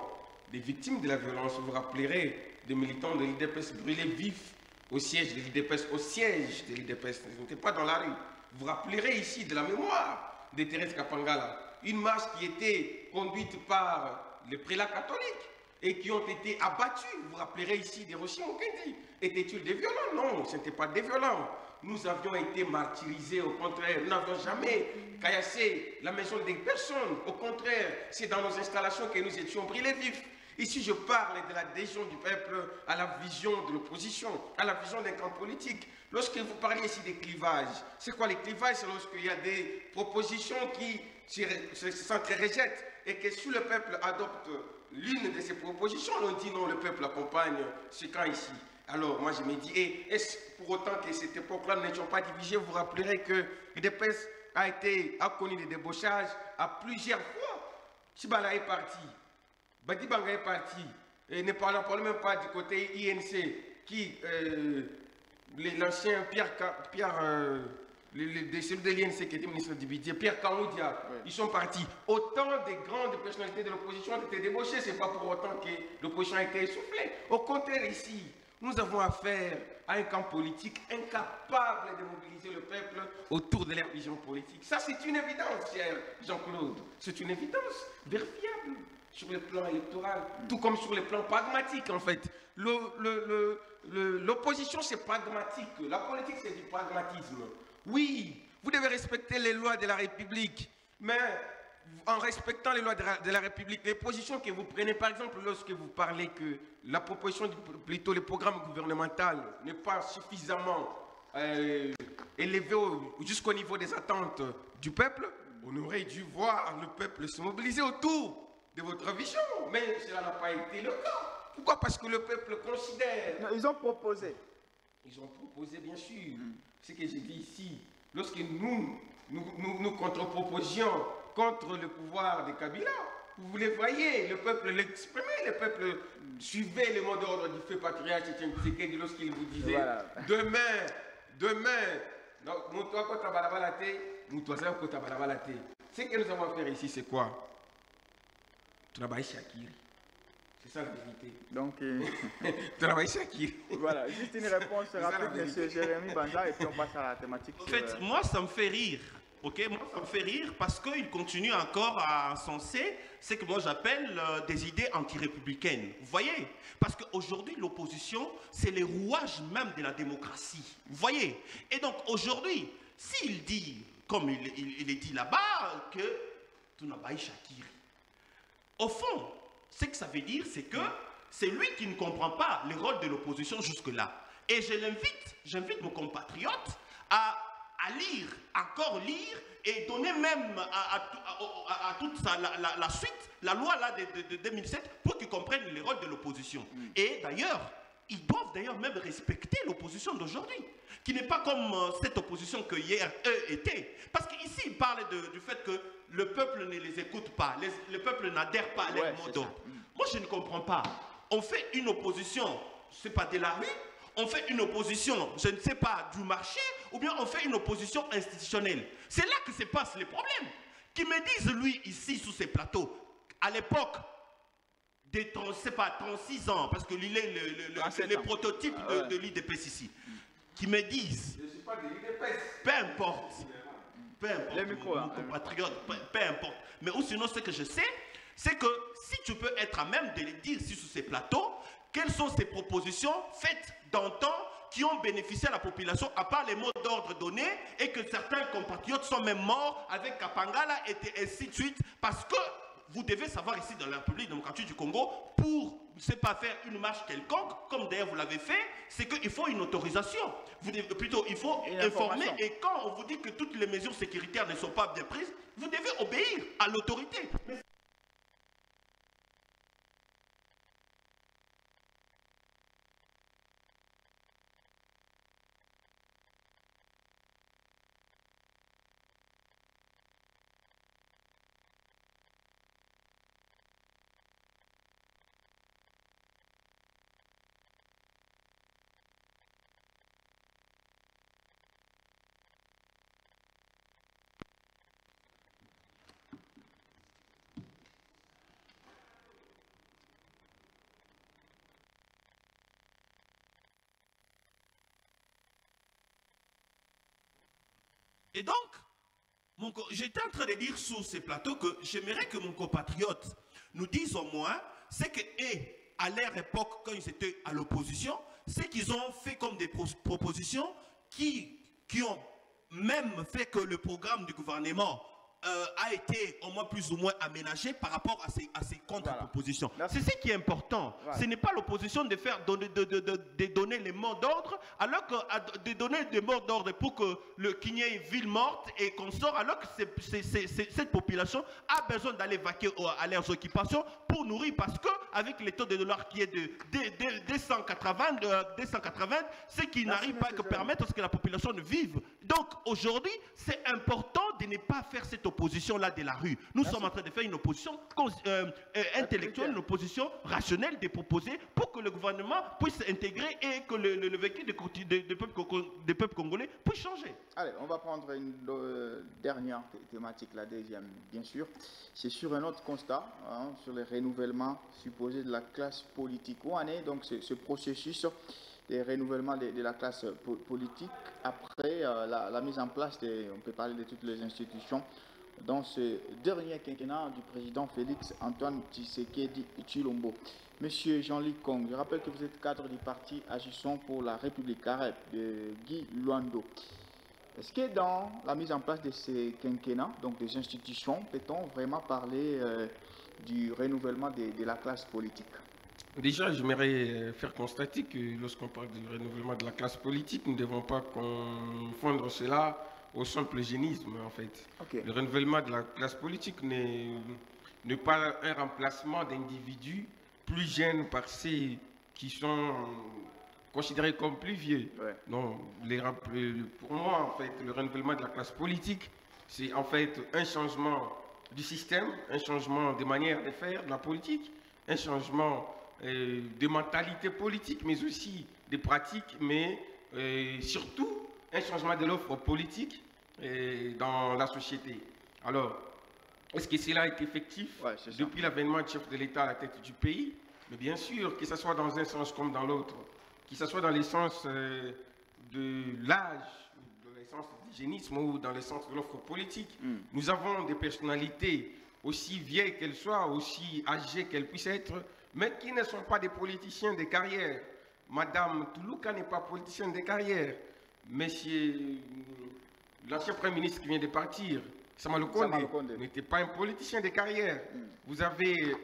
des victimes de la violence. Vous vous rappellerez des militants de l'IDPS brûlés vifs au siège de l'IDPS, Ils n'étaient pas dans la rue. Vous vous rappellerez ici de la mémoire de Thérèse Kapangala. Une marche qui était conduite par les prélats catholiques et qui ont été abattus. Vous vous rappellerez ici des Rochers Mokendi. Étaient-ils des violents? Non, ce n'était pas des violents. Nous avions été martyrisés, au contraire. Nous n'avions jamais caillassé la maison des personnes. Au contraire, c'est dans nos installations que nous étions brûlés vifs. Ici, je parle de l'adhésion du peuple à la vision de l'opposition, à la vision d'un camp politique. Lorsque vous parlez ici des clivages, c'est quoi les clivages? C'est lorsqu'il y a des propositions qui s'entre-rejettent et que si le peuple adopte l'une de ces propositions, on dit non, le peuple accompagne ce camp ici. Alors, moi, je me dis, est-ce pour autant que cette époque-là n'étions pas divisés? Vous vous rappellerez que l'UDPS a connu des débauchages à plusieurs fois. Chibala est parti, Badibanga est parti, et ne parlons même pas du côté INC, qui, l'ancien celui de l'INC qui était ministre du budget, Pierre Kamoudia, ils sont partis. Autant de grandes personnalités de l'opposition ont été débauchées, ce n'est pas pour autant que l'opposition a été essoufflée. Au contraire, ici, nous avons affaire à un camp politique incapable de mobiliser le peuple autour de leur vision politique. Ça, c'est une évidence, cher Jean-Claude. C'est une évidence vérifiable sur le plan électoral, tout comme sur le plan pragmatique, en fait. L'opposition, c'est pragmatique. La politique, c'est du pragmatisme. Oui, vous devez respecter les lois de la République, mais en respectant les lois de la République, les positions que vous prenez, par exemple, lorsque vous parlez que la proposition, plutôt le programme gouvernemental n'est pas suffisamment élevé jusqu'au niveau des attentes du peuple, on aurait dû voir le peuple se mobiliser autour de votre vision, mais cela n'a pas été le cas. Pourquoi? Parce que le peuple considère... Non, ils ont proposé. Ils ont proposé, bien sûr. Ce que j'ai dit ici, lorsque nous contre-proposions contre le pouvoir de Kabila, vous le voyez, le peuple l'exprimait, le peuple suivait le mot d'ordre du feu patriarche Etienne Tshisekedi lorsqu'il vous disait voilà. Demain, ce que nous avons à faire ici, c'est quoi? Travail Shakiri. C'est ça la vérité. Donc, travail Shakiri. Voilà, juste une réponse rapide, M. Jérémy Banza, et puis on passe à la thématique. En fait, moi, ça me fait rire. Ok, moi, ça me fait rire parce qu'il continue encore à encenser ce que moi j'appelle des idées anti-républicaines. Vous voyez? Parce qu'aujourd'hui, l'opposition, c'est les rouages même de la démocratie. Vous voyez? Et donc, aujourd'hui, s'il dit, comme il est dit là-bas, que Tounabaï Shakiri, au fond, ce que ça veut dire, c'est que c'est lui qui ne comprend pas le rôle de l'opposition jusque-là. Et j'invite nos compatriotes à lire, encore lire, et donner même à toute la suite, la loi là de 2007, pour qu'ils comprennent le rôle de l'opposition. Et d'ailleurs, ils doivent d'ailleurs même respecter l'opposition d'aujourd'hui, qui n'est pas comme cette opposition que hier, eux, étaient. Parce qu'ici, ils parlent du fait que le peuple ne les écoute pas, le peuple n'adhère pas à leur mot d'ordre. Moi, je ne comprends pas. On fait une opposition, c'est pas de la rue, on fait une opposition, je ne sais pas, du marché, ou bien on fait une opposition institutionnelle. C'est là que se passent les problèmes. Qui me disent, lui, ici, sous ces plateaux, à l'époque des 36 ans, parce que il est le prototype de l'IDPS ici, qui me disent, peu importe, mon compatriote, peu importe, mais ou sinon ce que je sais, c'est que si tu peux être à même de les dire ici sous ces plateaux, quelles sont ces propositions faites d'antan qui ont bénéficié à la population, à part les mots d'ordre donnés, et que certains compatriotes sont même morts avec Kapangala et ainsi de suite, parce que vous devez savoir ici dans la République démocratique du Congo, pour ne pas faire une marche quelconque, comme d'ailleurs vous l'avez fait, c'est qu'il faut une autorisation. Plutôt, il faut informer, et quand on vous dit que toutes les mesures sécuritaires ne sont pas bien prises, vous devez obéir à l'autorité. Et donc, j'étais en train de dire sur ces plateaux que j'aimerais que mon compatriote nous dise au moins ce que, à leur époque, quand ils étaient à l'opposition, ce qu'ils ont fait comme des propositions qui ont même fait que le programme du gouvernement a été au moins plus ou moins aménagé par rapport à ces contre-propositions. C'est ce qui est important. Ce n'est pas l'opposition de donner les mots d'ordre, alors que de donner des mots d'ordre pour qu'il n'y ait une ville morte et qu'on sort, alors que cette population a besoin d'aller vaquer à leurs occupations pour nourrir, parce qu'avec les taux de dollars qui est de 280, ce qui n'arrive pas à permettre à ce que la population ne vive. Donc aujourd'hui, c'est important de ne pas faire cette opposition-là de la rue. Nous sommes en train de faire une opposition intellectuelle, une opposition rationnelle, de proposer pour que le gouvernement puisse s'intégrer et que le vécu des peuples congolais puisse changer. Allez, on va prendre une dernière thématique, la deuxième, bien sûr. C'est sur un autre constat, hein, sur les renouvellements supposés de la classe politique. Où en est donc ce processus des renouvellements de la classe politique après la mise en place, on peut parler de toutes les institutions, dans ce dernier quinquennat du président Félix Antoine Tshisekedi Tshilombo. Monsieur Jean-Luc Kong, je rappelle que vous êtes cadre du parti Agissons pour la République AREP de Guy Luando. Est-ce que dans la mise en place de ces quinquennats, donc des institutions, peut-on vraiment parler du renouvellement de la classe politique? Déjà, j'aimerais faire constater que lorsqu'on parle du renouvellement de la classe politique, nous ne devons pas confondre cela au simple génisme, en fait. Okay. Le renouvellement de la classe politique n'est pas un remplacement d'individus plus jeunes par ceux qui sont considérés comme plus vieux. Ouais. Non, pour moi, en fait, le renouvellement de la classe politique, c'est en fait un changement du système, un changement des manières de faire de la politique, un changement de mentalité politique, mais aussi des pratiques, mais surtout un changement de l'offre politique dans la société. Alors, est-ce que cela est effectif depuis l'avènement du chef de l'État à la tête du pays? Mais bien sûr, que ce soit dans un sens comme dans l'autre, que ce soit dans le sens de l'âge, dans le sens du génisme ou dans le sens de l'offre politique. Nous avons des personnalités, aussi vieilles qu'elles soient, aussi âgées qu'elles puissent être, mais qui ne sont pas des politiciens de carrière. Madame Toulouka n'est pas politicienne de carrière. Monsieur, l'ancien Premier ministre qui vient de partir, Sama Lukonde, n'était pas un politicien de carrière. Vous avez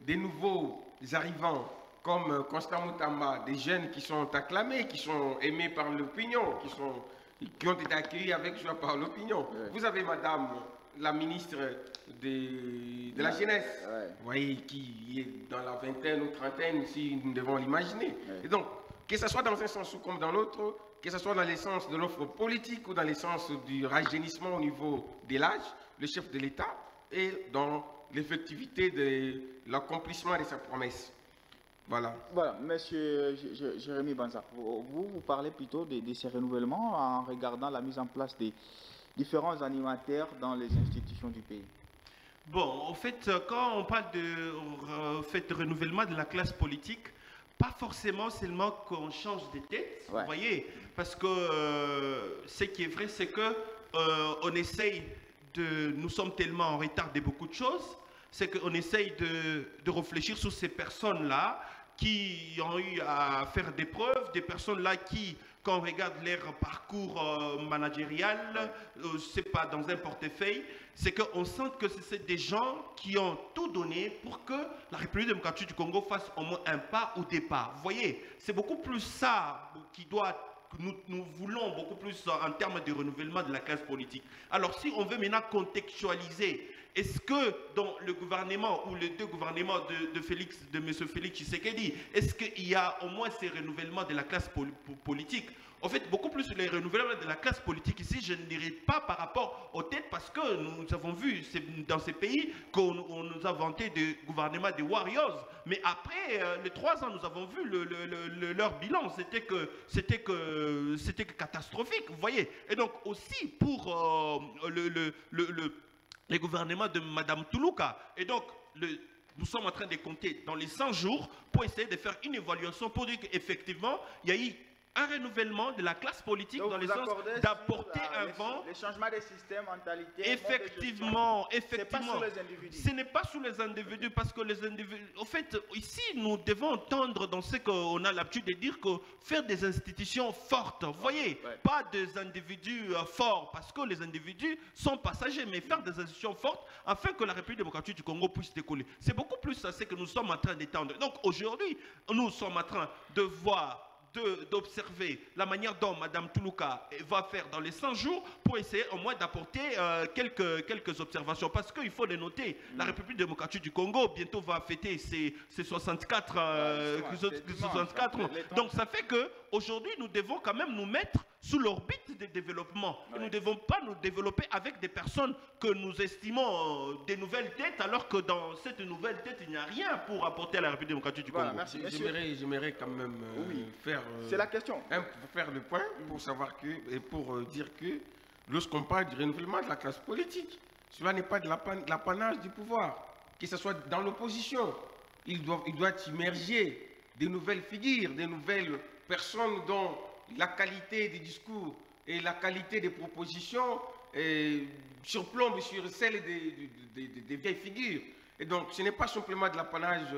des nouveaux arrivants comme Constant Moutamba, des jeunes qui sont acclamés, qui sont aimés par l'opinion, qui ont été accueillis avec joie par l'opinion. Vous avez Madame la ministre de la jeunesse, vous voyez, qui est dans la vingtaine ou trentaine, si nous devons l'imaginer. Et donc, que ce soit dans un sens ou comme dans l'autre, que ce soit dans le sens de l'offre politique ou dans le sens du rajeunissement au niveau de l'âge, le chef de l'État est dans l'effectivité de l'accomplissement de sa promesse. Voilà. Voilà, monsieur Jérémy Banza, vous parlez plutôt de ces renouvellements en regardant la mise en place des différents animateurs dans les institutions du pays. Bon, en fait, quand on parle de renouvellement de la classe politique, pas forcément seulement qu'on change de tête, vous voyez, parce que ce qui est vrai, c'est que on essaye nous sommes tellement en retard de beaucoup de choses, c'est qu'on essaye de réfléchir sur ces personnes-là qui ont eu à faire des preuves, des personnes-là qui, quand on regarde leur parcours managérial, c'est pas dans un portefeuille, c'est qu'on sent que c'est des gens qui ont tout donné pour que la République démocratique du Congo fasse au moins un pas au départ. Vous voyez, c'est beaucoup plus ça qui doit... Nous voulons beaucoup plus en termes de renouvellement de la classe politique. Alors, si on veut maintenant contextualiser, est-ce que dans le gouvernement ou les deux gouvernements de M. Félix Tshisekedi, est-ce qu'il y a au moins ces renouvellements de la classe politique? En fait, beaucoup plus les renouvellements de la classe politique ici, je ne dirais pas par rapport aux têtes, parce que nous avons vu dans ces pays qu'on nous a vanté des gouvernements des warriors. Mais après les 3 ans, nous avons vu leur bilan. C'était catastrophique, vous voyez. Et donc aussi pour les gouvernements de Mme Toulouka. Et donc, nous sommes en train de compter dans les 100 jours pour essayer de faire une évaluation pour dire qu'effectivement, il y a eu un renouvellement de la classe politique dans le sens d'apporter un vent. Les changements des systèmes, mentalités. Effectivement, effectivement. Ce n'est pas sur les individus. Ce n'est pas sur les individus parce que les individus. En fait, ici, nous devons entendre dans ce qu'on a l'habitude de dire que faire des institutions fortes, vous voyez, pas des individus forts parce que les individus sont passagers, mais faire des institutions fortes afin que la République démocratique du Congo puisse décoller. C'est beaucoup plus ça, c'est que nous sommes en train d'étendre. Donc aujourd'hui, nous sommes en train de voir, d'observer la manière dont Mme Toulouka va faire dans les 100 jours pour essayer au moins d'apporter quelques observations. Parce qu'il faut les noter, la République démocratique du Congo bientôt va fêter ses 64 ans. Donc ça fait qu'aujourd'hui, nous devons quand même nous mettre sous l'orbite des développements. Et nous ne devons pas nous développer avec des personnes que nous estimons des nouvelles têtes, alors que dans cette nouvelle tête, il n'y a rien pour apporter à la République démocratique du Congo. Merci, j'aimerais quand même faire... c'est la question. Faire le point pour savoir que, et pour dire que lorsqu'on parle du renouvellement de la classe politique, cela n'est pas de l'apanage du pouvoir, que ce soit dans l'opposition. Il doit immerger des nouvelles figures, des nouvelles personnes dont la qualité des discours et la qualité des propositions surplombe sur celle des vieilles figures. Et donc, ce n'est pas simplement de l'apanage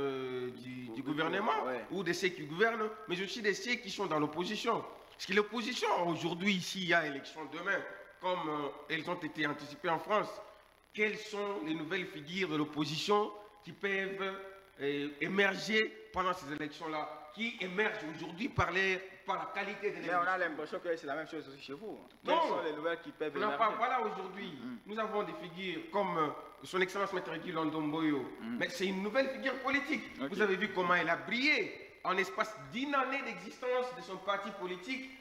du gouvernement ou de ceux qui gouvernent, mais aussi de ceux qui sont dans l'opposition. Parce que l'opposition, aujourd'hui, s'il y a élection demain, comme elles ont été anticipées en France, quelles sont les nouvelles figures de l'opposition qui peuvent émerger pendant ces élections-là, qui émergent aujourd'hui par la qualité de l'élection. Mais on a l'impression que c'est la même chose aussi chez vous. Quelles sont les nouvelles qui peuvent émerger? Voilà, aujourd'hui, nous avons des figures comme son Excellence Maître Guy Londomboyo, mais c'est une nouvelle figure politique. Vous avez vu comment elle a brillé en espace d'1 année d'existence de son parti politique.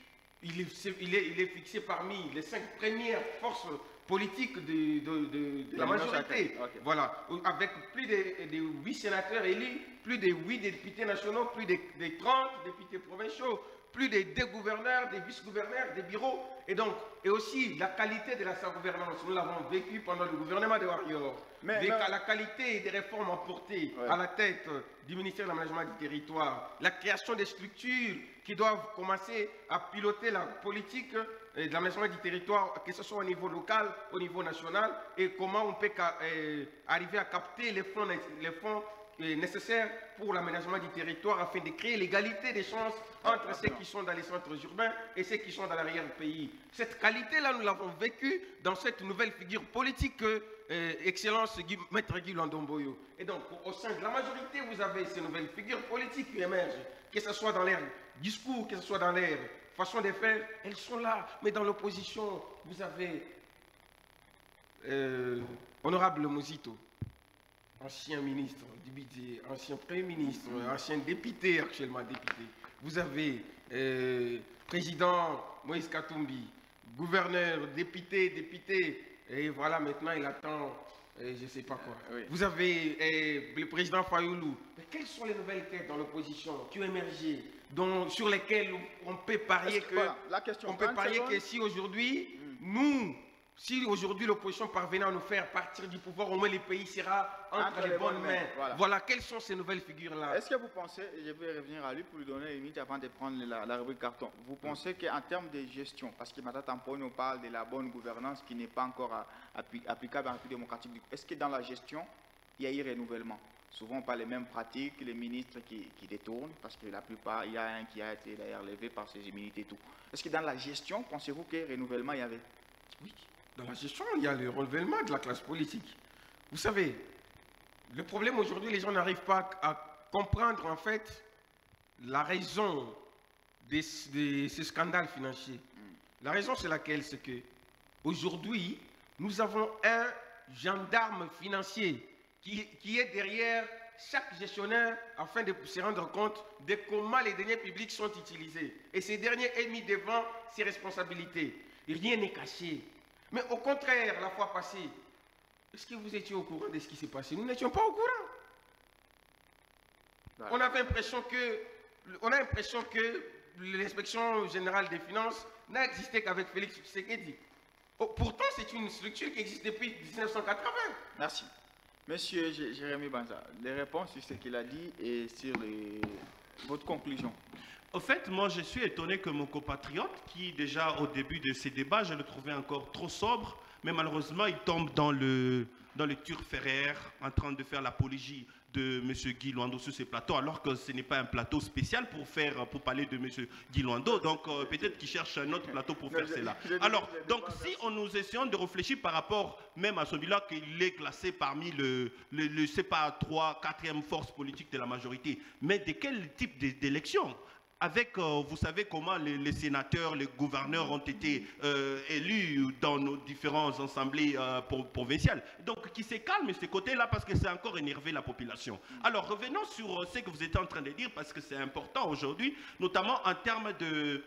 Il est fixé parmi les 5 premières forces politiques de la majorité. Voilà, avec plus de 8 sénateurs élus, plus de 8 députés nationaux, plus de 30 députés provinciaux, plus de 2 gouverneurs, des vice-gouverneurs, des bureaux, et aussi la qualité de sa gouvernance. Nous l'avons vécu pendant le gouvernement de Warrior. La qualité des réformes apportées à la tête du ministère de l'aménagement du territoire, la création des structures qui doivent commencer à piloter la politique de l'aménagement du territoire, que ce soit au niveau local, au niveau national, et comment on peut arriver à capter les fonds nécessaires pour l'aménagement du territoire afin de créer l'égalité des chances entre ceux qui sont dans les centres urbains et ceux qui sont dans l'arrière-pays. Cette qualité-là, nous l'avons vécue dans cette nouvelle figure politique Excellence Maître Guy Londomboyo. Et donc, au sein de la majorité, vous avez ces nouvelles figures politiques qui émergent, que ce soit dans leur discours, que ce soit dans leur façon de faire, elles sont là. Mais dans l'opposition, vous avez Honorable Mozito, ancien ministre du budget, ancien premier ministre, ancien député, actuellement député. Vous avez président Moïse Katumbi, gouverneur, député, et voilà, maintenant il attend, je ne sais pas quoi. Vous avez le président Fayoulou. Mais quelles sont les nouvelles têtes dans l'opposition qui ont émergé, sur lesquelles on peut parier que si aujourd'hui, si aujourd'hui l'opposition parvenait à nous faire partir du pouvoir, au moins le pays sera entre les bonnes mains. Voilà, quelles sont ces nouvelles figures-là? Est-ce que vous pensez, et je vais revenir à lui pour lui donner une minute avant de prendre la rubrique carton, vous pensez qu'en termes de gestion, parce que Mme Tamponi nous parle de la bonne gouvernance qui n'est pas encore applicable dans la République démocratique, est-ce que dans la gestion, il y a eu renouvellement? Souvent, on parle les mêmes pratiques, les ministres qui détournent, parce que la plupart, il y a un qui a été d'ailleurs levé par ses immunités et tout. Est-ce que dans la gestion, pensez-vous que renouvellement il y avait? Oui. Dans la gestion, il y a le renouvellement de la classe politique. Vous savez, le problème aujourd'hui, les gens n'arrivent pas à comprendre en fait la raison de ces scandales financiers. La raison, c'est laquelle? C'est que aujourd'hui, nous avons un gendarme financier qui est derrière chaque gestionnaire afin de se rendre compte de comment les deniers publics sont utilisés. Et ces derniers est mis devant ses responsabilités. Et rien n'est caché. Mais au contraire, la fois passée, est-ce que vous étiez au courant de ce qui s'est passé? Nous n'étions pas au courant. On avait l'impression que l'inspection générale des finances n'a existé qu'avec Félix Tshisekedi. Pourtant, c'est une structure qui existe depuis 1980. Merci. Monsieur Jérémy Banza, les réponses sur ce qu'il a dit et sur votre conclusion. Au fait, moi, je suis étonné que mon compatriote, qui déjà au début de ces débats, je le trouvais encore trop sobre, mais malheureusement, il tombe dans le turféraire, en train de faire l'apologie de M. Guy Luando sur ces plateaux, alors que ce n'est pas un plateau spécial pour parler de M. Guy Luando. Donc, peut-être qu'il cherche un autre plateau pour faire cela. Alors, donc, si nous essayons de réfléchir par rapport même à celui-là, qu'il est classé parmi c'est pas 3, 4e force politique de la majorité, mais de quel type d'élection? Avec, vous savez comment les sénateurs, les gouverneurs ont été élus dans nos différentes assemblées provinciales. Donc, qui se calme de ce côté-là parce que c'est encore énervé la population. Alors, revenons sur ce que vous êtes en train de dire parce que c'est important aujourd'hui, notamment en termes de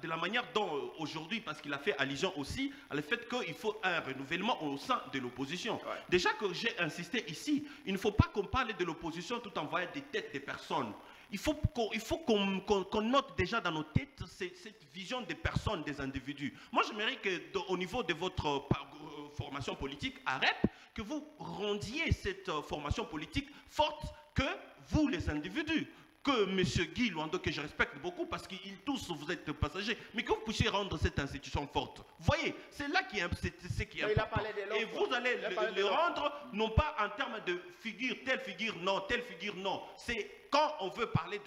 la manière dont aujourd'hui, parce qu'il a fait allusion aussi à le fait qu'il faut un renouvellement au sein de l'opposition. Ouais. Déjà que j'ai insisté ici, il ne faut pas qu'on parle de l'opposition tout en voyant des têtes des personnes. Il faut qu'on note déjà dans nos têtes cette vision des personnes, des individus. Moi, j'aimerais qu'au niveau de votre formation politique, AREP, que vous rendiez cette formation politique forte que vous, les individus. Que M. Guy Luando, que je respecte beaucoup parce qu'ils tous vous êtes passagers, mais que vous puissiez rendre cette institution forte. Vous voyez, c'est là qui est important. Et vous allez le rendre, non pas en termes de figure, telle figure non. C'est quand on veut parler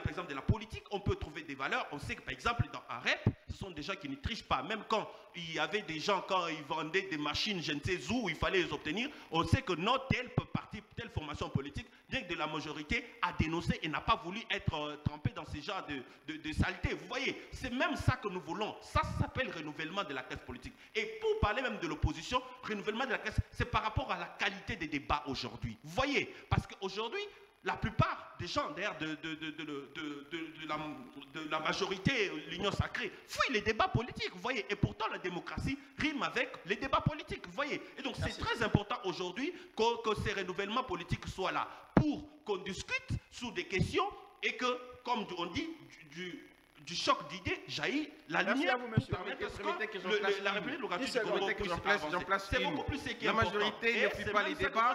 par exemple de la politique, on peut trouver des valeurs. On sait que par exemple dans AREP, ce sont des gens qui ne trichent pas. Même quand il y avait des gens, quand ils vendaient des machines, je ne sais où, il fallait les obtenir, on sait que non, telle formation politique, bien que de la majorité, a dénoncé et n'a pas voulu être trempé dans ce genre de saleté. Vous voyez, c'est même ça que nous voulons. Ça s'appelle renouvellement de la classe politique. Et pour parler même de l'opposition, renouvellement de la classe, c'est par rapport à la qualité des débats aujourd'hui. Vous voyez, parce qu'aujourd'hui, la plupart des gens d'ailleurs de la majorité, l'Union sacrée, fuient les débats politiques, vous voyez. Et pourtant, la démocratie rime avec les débats politiques, vous voyez. Et donc, c'est très important aujourd'hui que ces renouvellements politiques soient là pour qu'on discute sur des questions et que, comme on dit, du choc d'idées jaillit la lumière. Merci à vous, monsieur. La République démocratique du Congo puisse avancer. C'est beaucoup plus ce qui est important. La majorité ne fuit pas les débats.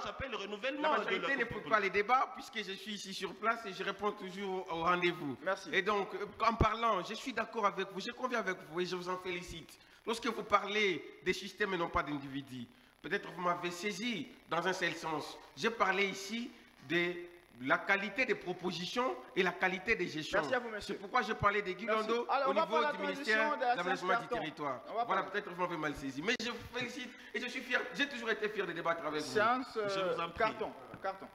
La majorité ne fuit pas les débats puisque je suis ici sur place et je réponds toujours au rendez-vous. Merci. Et donc, en parlant, je suis d'accord avec vous, je conviens avec vous et je vous en félicite. Lorsque vous parlez des systèmes et non pas d'individus, peut-être vous m'avez saisi dans un seul sens. J'ai parlé ici de la qualité des propositions et la qualité des gestions. Merci à vous, monsieur. C'est pourquoi je parlais de Guy Luando au niveau du ministère de l'aménagement du territoire. Voilà, peut-être vous m'avez mal saisi. Mais je vous félicite et je suis fier. J'ai toujours été fier de débattre avec vous. Séance, je vous en prie. Carton.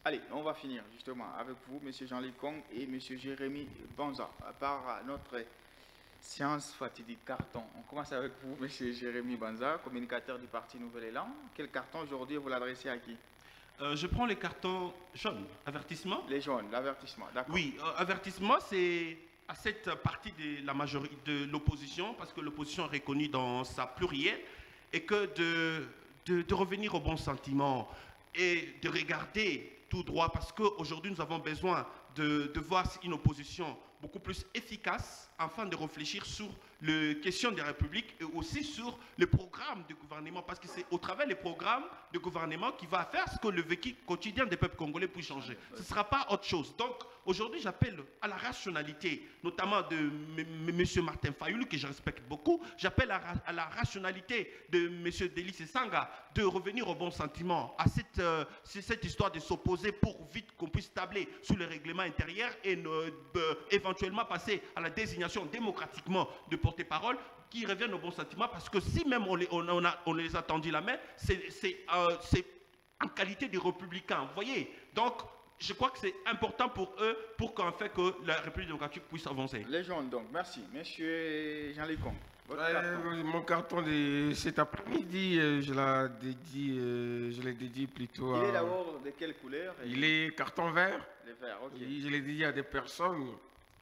Allez, on va finir justement avec vous, M. Jean-Luc Kong et M. Jérémy Banza, par notre séance fatidique carton. On commence avec vous, M. Jérémy Banza, communicateur du parti Nouvel Élan. Quel carton aujourd'hui vous l'adressez à qui? Je prends les cartons jaunes. Avertissement? Les jaunes, l'avertissement, d'accord. Oui, avertissement, c'est à cette partie de la majorité de l'opposition, parce que l'opposition est reconnue dans sa plurielle, et que de revenir au bon sentiment et de regarder tout droit, parce qu'aujourd'hui nous avons besoin de voir une opposition beaucoup plus efficace afin de réfléchir sur les questions des républiques et aussi sur le programme de gouvernement, parce que c'est au travers des programmes de gouvernement qui va faire ce que le vécu quotidien des peuples congolais puisse changer. Ce ne sera pas autre chose. Donc aujourd'hui j'appelle à la rationalité, notamment de M. Martin Fayoulou, que je respecte beaucoup. J'appelle à la rationalité de M. Délice Sanga de revenir au bon sentiment, à cette histoire de s'opposer pour vite qu'on puisse tabler sur le règlement intérieur et éventuellement passer à la désignation démocratiquement de porte-parole qui reviennent au bon sentiment, parce que si même on les a tendu la main, c'est en qualité de républicains, vous voyez. Donc, je crois que c'est important pour eux, pour qu'en fait que la République démocratique puisse avancer. Les jaunes, donc, merci. Monsieur Jean-Luc Kong. Mon carton de cet après-midi, je l'ai dédié plutôt à... Il est d'abord de quelle couleur? Il est carton vert. Le vert, ok. Je l'ai dédié à des personnes.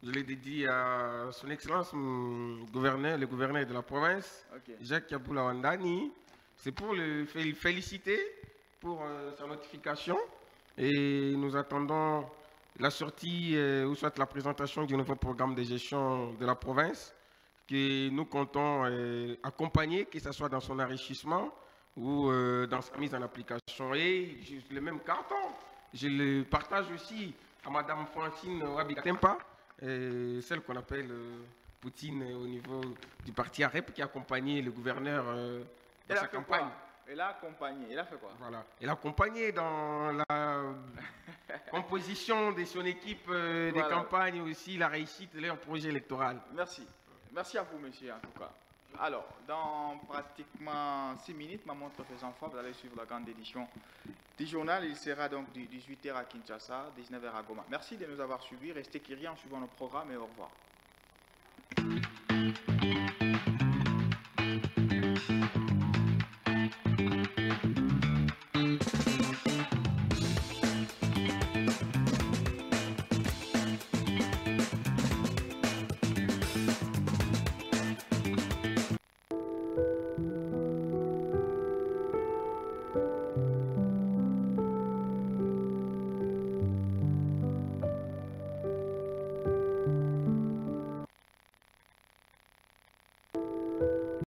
Je l'ai dédié à son Excellence, le gouverneur de la province, okay. Jacques Yaboula Wandani. C'est pour le féliciter pour sa notification. Et nous attendons la sortie ou soit la présentation du nouveau programme de gestion de la province que nous comptons accompagner, que ce soit dans son enrichissement ou dans sa mise en application. Et le même carton, je le partage aussi à Mme Francine Wabikatempa, celle qu'on appelle Poutine au niveau du parti AREP, qui a accompagné le gouverneur dans sa campagne. Elle a accompagné, elle a fait quoi? Voilà, elle a accompagné dans la composition de son équipe de campagne aussi, la réussite de leur projet électoral. Merci. Merci à vous, monsieur, en tout cas. Alors, dans pratiquement 6 minutes, ma montre faisant foi, vous allez suivre la grande édition du journal. Il sera donc de 18h à Kinshasa, 19h à Goma. Merci de nous avoir suivis. Restez curieux en suivant nos programmes et au revoir.